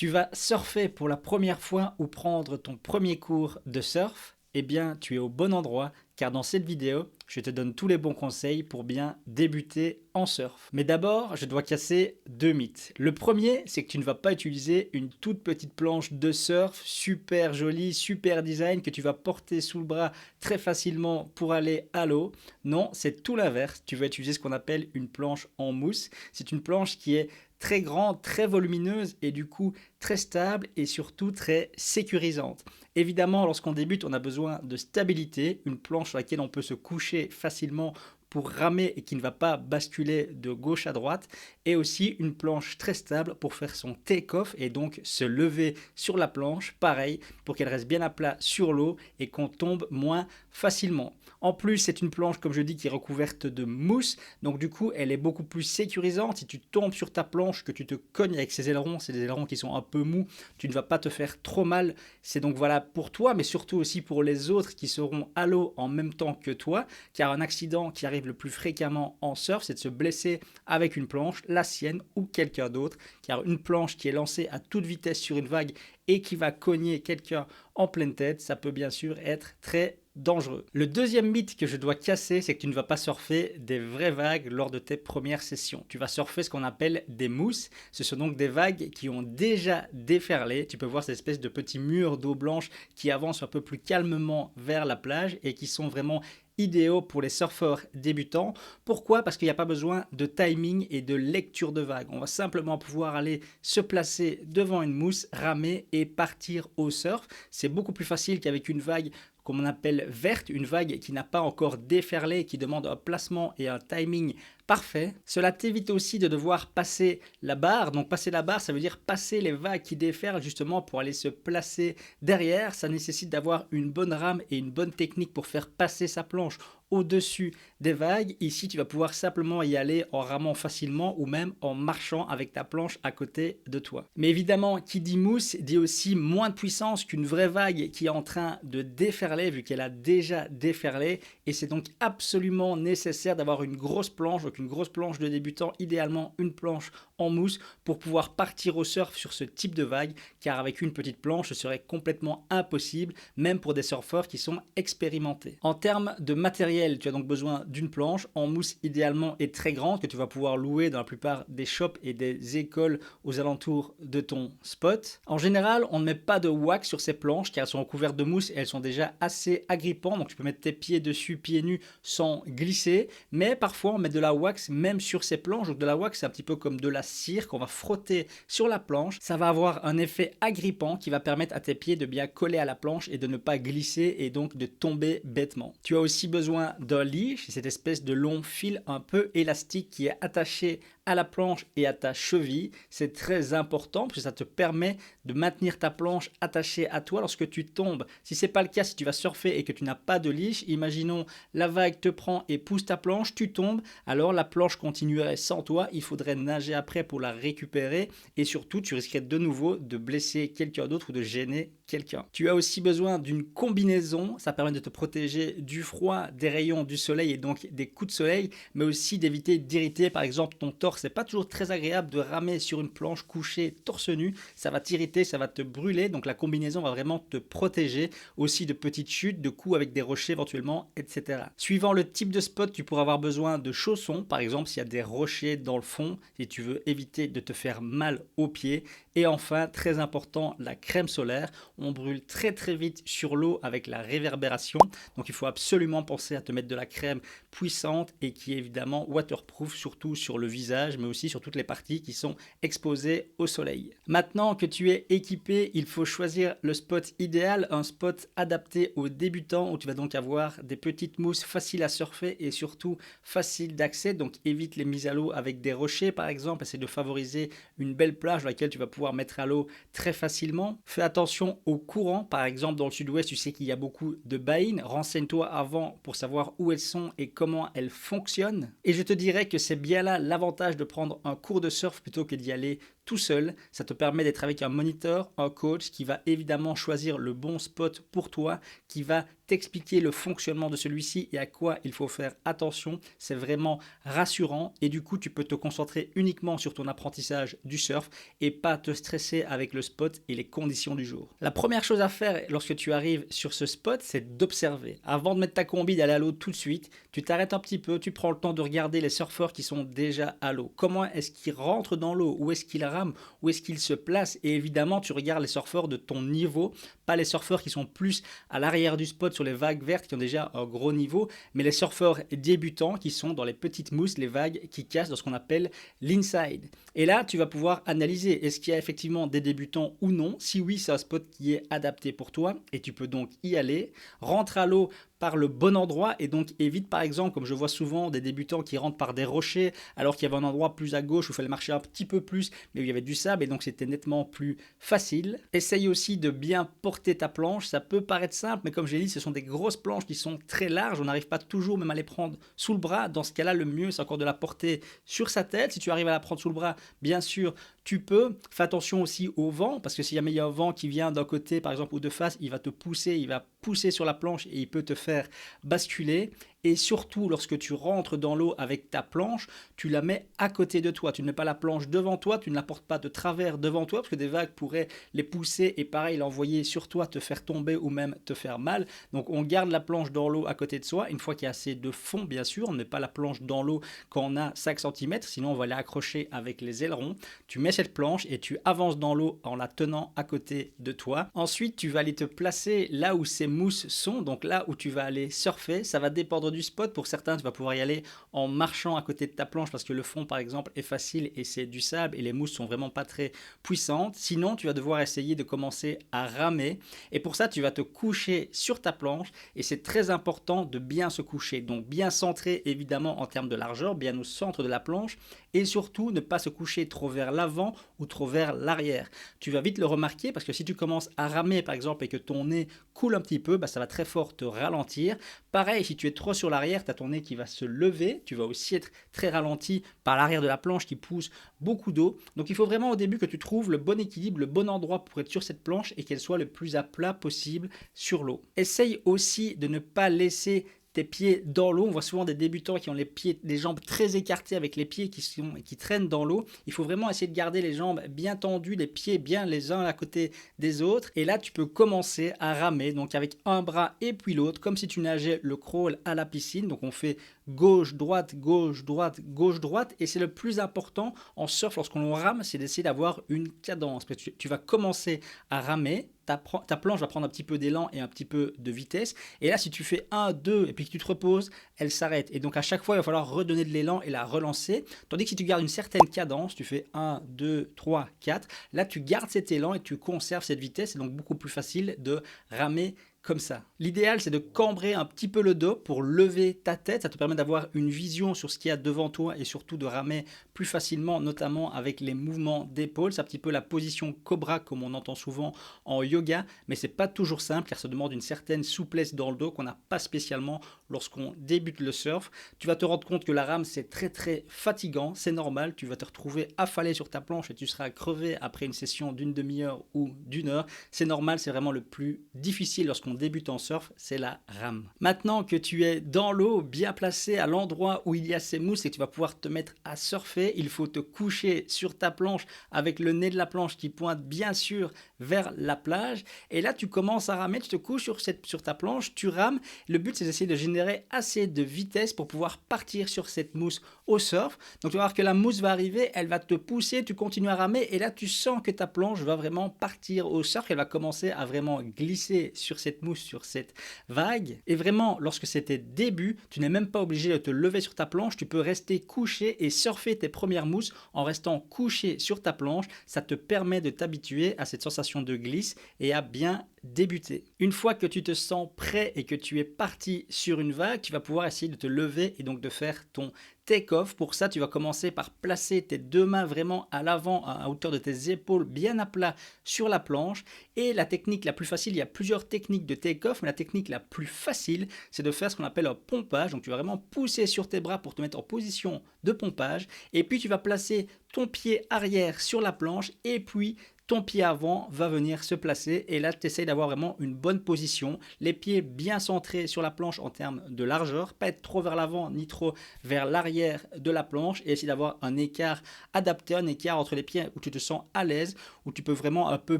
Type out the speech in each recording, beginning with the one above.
Tu vas surfer pour la première fois ou prendre ton premier cours de surf? Eh bien, tu es au bon endroit car dans cette vidéo, je te donne tous les bons conseils pour bien débuter en surf. Mais d'abord, je dois casser deux mythes. Le premier, c'est que tu ne vas pas utiliser une toute petite planche de surf super jolie, super design que tu vas porter sous le bras très facilement pour aller à l'eau. Non, c'est tout l'inverse. Tu vas utiliser ce qu'on appelle une planche en mousse. C'est une planche qui est très grande, très volumineuse et du coup très stable et surtout très sécurisante. Évidemment, lorsqu'on débute, on a besoin de stabilité, une planche sur laquelle on peut se coucher facilement pour ramer et qui ne va pas basculer de gauche à droite, et aussi une planche très stable pour faire son take-off et donc se lever sur la planche, pareil, pour qu'elle reste bien à plat sur l'eau et qu'on tombe moins facilement. En plus, c'est une planche, comme je dis, qui est recouverte de mousse, donc du coup, elle est beaucoup plus sécurisante. Si tu tombes sur ta planche, que tu te cognes avec ces ailerons, c'est des ailerons qui sont un peu mous, tu ne vas pas te faire trop mal. C'est donc voilà pour toi, mais surtout aussi pour les autres qui seront à l'eau en même temps que toi, car un accident qui arrive le plus fréquemment en surf, c'est de se blesser avec une planche, la sienne ou quelqu'un d'autre, car une planche qui est lancée à toute vitesse sur une vague et qui va cogner quelqu'un en pleine tête, ça peut bien sûr être très dangereux. Le deuxième mythe que je dois casser, c'est que tu ne vas pas surfer des vraies vagues lors de tes premières sessions. Tu vas surfer ce qu'on appelle des mousses. Ce sont donc des vagues qui ont déjà déferlé. Tu peux voir cette espèce de petits murs d'eau blanche qui avancent un peu plus calmement vers la plage et qui sont vraiment idéaux pour les surfeurs débutants. Pourquoi? Parce qu'il n'y a pas besoin de timing et de lecture de vagues. On va simplement pouvoir aller se placer devant une mousse, ramer et partir au surf. C'est beaucoup plus facile qu'avec une vague comme on appelle verte, une vague qui n'a pas encore déferlé, qui demande un placement et un timing parfait. Cela t'évite aussi de devoir passer la barre. Donc passer la barre, ça veut dire passer les vagues qui déferlent justement pour aller se placer derrière. Ça nécessite d'avoir une bonne rame et une bonne technique pour faire passer sa planche au-dessus des vagues. Ici, tu vas pouvoir simplement y aller en ramant facilement ou même en marchant avec ta planche à côté de toi. Mais évidemment, qui dit mousse dit aussi moins de puissance qu'une vraie vague qui est en train de déferler vu qu'elle a déjà déferlé. Et c'est donc absolument nécessaire d'avoir une grosse planche, donc une grosse planche de débutant, idéalement une planche en mousse pour pouvoir partir au surf sur ce type de vague, car avec une petite planche, ce serait complètement impossible, même pour des surfeurs qui sont expérimentés. En termes de matériel, tu as donc besoin d'une planche en mousse idéalement et très grande que tu vas pouvoir louer dans la plupart des shops et des écoles aux alentours de ton spot. En général, on ne met pas de wax sur ces planches car elles sont recouvertes de mousse et elles sont déjà assez agrippantes, donc tu peux mettre tes pieds dessus, pieds nus, sans glisser, mais parfois on met de la wax même sur ces planches. Donc de la wax, c'est un petit peu comme de la cire qu'on va frotter sur la planche. Ça va avoir un effet agrippant qui va permettre à tes pieds de bien coller à la planche et de ne pas glisser et donc de tomber bêtement. Tu as aussi besoin d'un leash, cette espèce de long fil un peu élastique qui est attaché à la planche et à ta cheville. C'est très important parce que ça te permet de maintenir ta planche attachée à toi lorsque tu tombes. Si c'est pas le cas, si tu vas surfer et que tu n'as pas de leash, imaginons la vague te prend et pousse ta planche, tu tombes, alors la planche continuerait sans toi, il faudrait nager après pour la récupérer et surtout tu risquerais de nouveau de blesser quelqu'un d'autre ou de gêner quelqu'un. Tu as aussi besoin d'une combinaison, ça permet de te protéger du froid, des rayons du soleil et donc des coups de soleil, mais aussi d'éviter d'irriter par exemple ton torse. C'est pas toujours très agréable de ramer sur une planche couchée torse nu, ça va t'irriter, ça va te brûler, donc la combinaison va vraiment te protéger aussi de petites chutes, de coups avec des rochers éventuellement, etc. Suivant le type de spot, tu pourras avoir besoin de chaussons, par exemple s'il y a des rochers dans le fond, si tu veux éviter de te faire mal aux pieds. Et enfin, très important, la crème solaire. On brûle très très vite sur l'eau avec la réverbération, donc il faut absolument penser à te mettre de la crème puissante et qui est évidemment waterproof, surtout sur le visage, mais aussi sur toutes les parties qui sont exposées au soleil. Maintenant que tu es équipé, il faut choisir le spot idéal, un spot adapté aux débutants où tu vas donc avoir des petites mousses faciles à surfer et surtout faciles d'accès, donc évite les mises à l'eau avec des rochers par exemple, essaie de favoriser une belle plage dans laquelle tu vas pouvoir mettre à l'eau très facilement. Fais attention au courant, par exemple dans le sud-ouest tu sais qu'il y a beaucoup de baïnes, renseigne-toi avant pour savoir où elles sont et comment elles fonctionnent. Et je te dirais que c'est bien là l'avantage de prendre un cours de surf plutôt que d'y aller tout seul. Ça te permet d'être avec un moniteur, un coach qui va évidemment choisir le bon spot pour toi, qui va t'expliquer le fonctionnement de celui-ci et à quoi il faut faire attention. C'est vraiment rassurant et du coup tu peux te concentrer uniquement sur ton apprentissage du surf et pas te stresser avec le spot et les conditions du jour. La première chose à faire lorsque tu arrives sur ce spot, c'est d'observer. Avant de mettre ta combi, d'aller à l'eau tout de suite, tu t'arrêtes un petit peu, tu prends le temps de regarder les surfeurs qui sont déjà à l'eau. Comment est-ce qu'ils rentrent dans l'eau? Où est-ce qu'ils rament? Où est-ce qu'ils se placent? Et évidemment, tu regardes les surfeurs de ton niveau, pas les surfeurs qui sont plus à l'arrière du spot sur les vagues vertes qui ont déjà un gros niveau, mais les surfeurs débutants qui sont dans les petites mousses, les vagues qui cassent dans ce qu'on appelle l'inside. Et là, tu vas pouvoir analyser est-ce qu'il y a effectivement des débutants ou non. Si oui, c'est un spot qui est adapté pour toi et tu peux donc y aller. Rentre à l'eau par le bon endroit et donc évite par exemple, comme je vois souvent des débutants qui rentrent par des rochers alors qu'il y avait un endroit plus à gauche où il fallait marcher un petit peu plus mais où il y avait du sable et donc c'était nettement plus facile. Essaye aussi de bien porter ta planche, ça peut paraître simple mais comme j'ai dit ce sont des grosses planches qui sont très larges, on n'arrive pas toujours même à les prendre sous le bras. Dans ce cas là le mieux c'est encore de la porter sur sa tête. Si tu arrives à la prendre sous le bras, bien sûr tu peux. Fais attention aussi au vent parce que s'il y a un vent qui vient d'un côté par exemple ou de face, il va te pousser, il va pousser sur la planche et il peut te faire basculer. Et surtout, lorsque tu rentres dans l'eau avec ta planche, tu la mets à côté de toi. Tu ne mets pas la planche devant toi, tu ne la portes pas de travers devant toi, parce que des vagues pourraient les pousser et pareil, l'envoyer sur toi, te faire tomber ou même te faire mal. Donc on garde la planche dans l'eau à côté de soi, une fois qu'il y a assez de fond, bien sûr. On ne met pas la planche dans l'eau quand on a 5 cm, sinon on va l'accrocher avec les ailerons. Tu mets cette planche et tu avances dans l'eau en la tenant à côté de toi. Ensuite, tu vas aller te placer là où ces mousses sont, donc là où tu vas aller surfer. Ça va dépendre du spot. Pour certains, tu vas pouvoir y aller en marchant à côté de ta planche parce que le fond, par exemple, est facile et c'est du sable et les mousses sont vraiment pas très puissantes. Sinon, tu vas devoir essayer de commencer à ramer et pour ça, tu vas te coucher sur ta planche et c'est très important de bien se coucher. Donc, bien centré évidemment en termes de largeur, bien au centre de la planche et surtout ne pas se coucher trop vers l'avant ou trop vers l'arrière. Tu vas vite le remarquer parce que si tu commences à ramer par exemple et que ton nez coule un petit peu, ça va très fort te ralentir. Pareil, si tu es trop sur l'arrière, tu as ton nez qui va se lever, tu vas aussi être très ralenti par l'arrière de la planche qui pousse beaucoup d'eau. Donc il faut vraiment au début que tu trouves le bon équilibre, le bon endroit pour être sur cette planche et qu'elle soit le plus à plat possible sur l'eau. Essaye aussi de ne pas laisser tes pieds dans l'eau. On voit souvent des débutants qui ont les jambes très écartées avec les pieds qui traînent dans l'eau. Il faut vraiment essayer de garder les jambes bien tendues, les pieds bien les uns à côté des autres. Et là, tu peux commencer à ramer, donc avec un bras et puis l'autre, comme si tu nageais le crawl à la piscine. Donc on fait gauche, droite, gauche, droite, gauche, droite. Et c'est le plus important en surf lorsqu'on rame, c'est d'essayer d'avoir une cadence. Tu vas commencer à ramer. Ta planche va prendre un petit peu d'élan et un petit peu de vitesse. Et là, si tu fais 1, 2 et puis que tu te reposes, elle s'arrête. Et donc à chaque fois, il va falloir redonner de l'élan et la relancer. Tandis que si tu gardes une certaine cadence, tu fais 1, 2, 3, 4. Là, tu gardes cet élan et tu conserves cette vitesse. C'est donc beaucoup plus facile de ramer comme ça. L'idéal, c'est de cambrer un petit peu le dos pour lever ta tête. Ça te permet d'avoir une vision sur ce qu'il y a devant toi et surtout de ramer plus facilement, notamment avec les mouvements d'épaule. C'est un petit peu la position cobra comme on entend souvent en yoga, mais c'est pas toujours simple car ça demande une certaine souplesse dans le dos qu'on n'a pas spécialement lorsqu'on débute le surf. Tu vas te rendre compte que la rame, c'est très très fatigant, c'est normal. Tu vas te retrouver affalé sur ta planche et tu seras crevé après une session d'une demi-heure ou d'une heure. C'est normal, c'est vraiment le plus difficile lorsqu'on débute en surf, c'est la rame. Maintenant que tu es dans l'eau, bien placé à l'endroit où il y a ces mousses et que tu vas pouvoir te mettre à surfer, il faut te coucher sur ta planche avec le nez de la planche qui pointe bien sûr vers la plage. Et là, tu commences à ramer, tu te couches sur ta planche, tu rames. Le but, c'est d'essayer de générer assez de vitesse pour pouvoir partir sur cette mousse au surf. Donc, tu vas voir que la mousse va arriver, elle va te pousser, tu continues à ramer et là, tu sens que ta planche va vraiment partir au surf. Elle va commencer à vraiment glisser sur cette mousse, sur cette vague. Et vraiment, lorsque c'est tes débuts, tu n'es même pas obligé de te lever sur ta planche. Tu peux rester couché et surfer tes premières mousses en restant couché sur ta planche. Ça te permet de t'habituer à cette sensation de glisse et à bien débuter. Une fois que tu te sens prêt et que tu es parti sur une vague, tu vas pouvoir essayer de te lever et donc de faire ton take-off. Pour ça, tu vas commencer par placer tes deux mains vraiment à l'avant, à hauteur de tes épaules, bien à plat sur la planche. Et la technique la plus facile, il y a plusieurs techniques de take-off, mais la technique la plus facile, c'est de faire ce qu'on appelle un pompage. Donc tu vas vraiment pousser sur tes bras pour te mettre en position de pompage. Et puis tu vas placer ton pied arrière sur la planche et puis ton pied avant va venir se placer et là tu essayes d'avoir vraiment une bonne position, les pieds bien centrés sur la planche en termes de largeur, pas être trop vers l'avant ni trop vers l'arrière de la planche et essayer d'avoir un écart adapté, un écart entre les pieds où tu te sens à l'aise, où tu peux vraiment un peu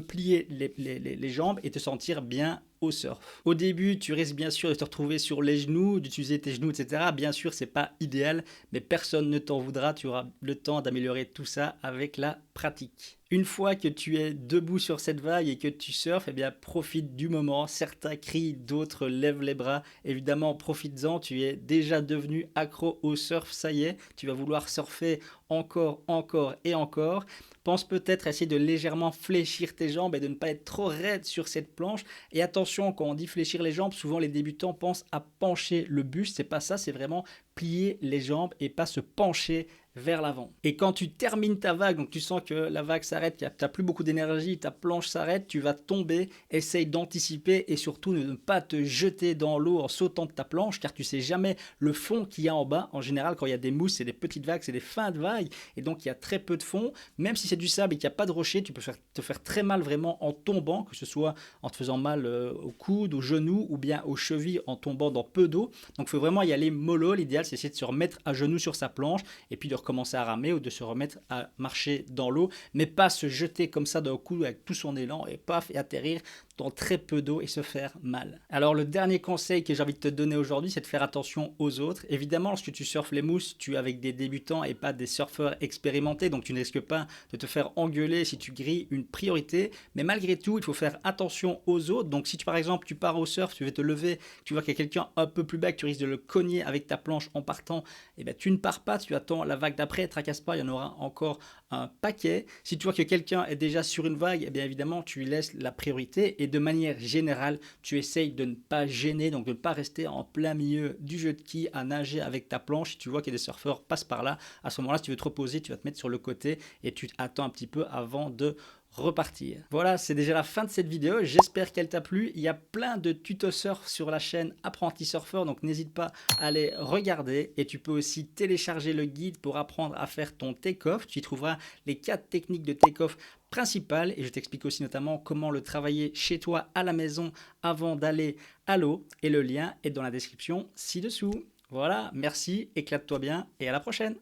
plier les jambes et te sentir bien au surf. Au début, tu risques bien sûr de te retrouver sur les genoux, d'utiliser tes genoux, etc. Bien sûr, c'est pas idéal, mais personne ne t'en voudra. Tu auras le temps d'améliorer tout ça avec la pratique. Une fois que tu es debout sur cette vague et que tu surfes, eh bien profite du moment. Certains crient, d'autres lèvent les bras. Évidemment, profites-en. Tu es déjà devenu accro au surf. Ça y est, tu vas vouloir surfer encore, encore et encore. Pense peut-être à essayer de légèrement fléchir tes jambes et de ne pas être trop raide sur cette planche. Et attention, quand on dit fléchir les jambes, souvent les débutants pensent à pencher le buste. C'est pas ça, c'est vraiment plier les jambes et pas se pencher vers l'avant. Et quand tu termines ta vague, donc tu sens que la vague s'arrête, tu n'as plus beaucoup d'énergie, ta planche s'arrête, tu vas tomber, essaye d'anticiper et surtout ne pas te jeter dans l'eau en sautant de ta planche car tu sais jamais le fond qu'il y a en bas. En général, quand il y a des mousses, c'est des petites vagues, c'est des fins de vagues et donc il y a très peu de fond. Même si c'est du sable et qu'il n'y a pas de rocher, tu peux te faire très mal vraiment en tombant, que ce soit en te faisant mal au coude, aux genoux ou bien aux chevilles en tombant dans peu d'eau. Donc il faut vraiment y aller mollo. L'idéal, c'est essayer de se remettre à genoux sur sa planche et puis de recommencer à ramer ou de se remettre à marcher dans l'eau, mais pas se jeter comme ça d'un coup avec tout son élan et paf et atterrir dans très peu d'eau et se faire mal. Alors le dernier conseil que j'ai envie de te donner aujourd'hui, c'est de faire attention aux autres. Évidemment, lorsque tu surfes les mousses, tu es avec des débutants et pas des surfeurs expérimentés, donc tu ne risques pas de te faire engueuler si tu grilles une priorité, mais malgré tout, il faut faire attention aux autres. Donc si tu, par exemple, tu pars au surf, tu veux te lever, tu vois qu'il y a quelqu'un un peu plus bas que tu risques de le cogner avec ta planche en partant, et bien tu ne pars pas, tu attends la vague d'après, tracasse pas, il y en aura encore un paquet. Si tu vois que quelqu'un est déjà sur une vague, et bien évidemment, tu lui laisses la priorité et de manière générale, tu essayes de ne pas gêner, donc de ne pas rester en plein milieu du jeu de quilles à nager avec ta planche. Si tu vois que des surfeurs passent par là, à ce moment-là, si tu veux te reposer, tu vas te mettre sur le côté et tu attends un petit peu avant de repartir. Voilà, c'est déjà la fin de cette vidéo. J'espère qu'elle t'a plu. Il y a plein de tutos surf sur la chaîne Apprenti Surfeur, donc n'hésite pas à les regarder. Et tu peux aussi télécharger le guide pour apprendre à faire ton take-off. Tu y trouveras les 4 techniques de take-off principales et je t'explique aussi notamment comment le travailler chez toi à la maison avant d'aller à l'eau. Et le lien est dans la description ci-dessous. Voilà, merci, éclate-toi bien et à la prochaine.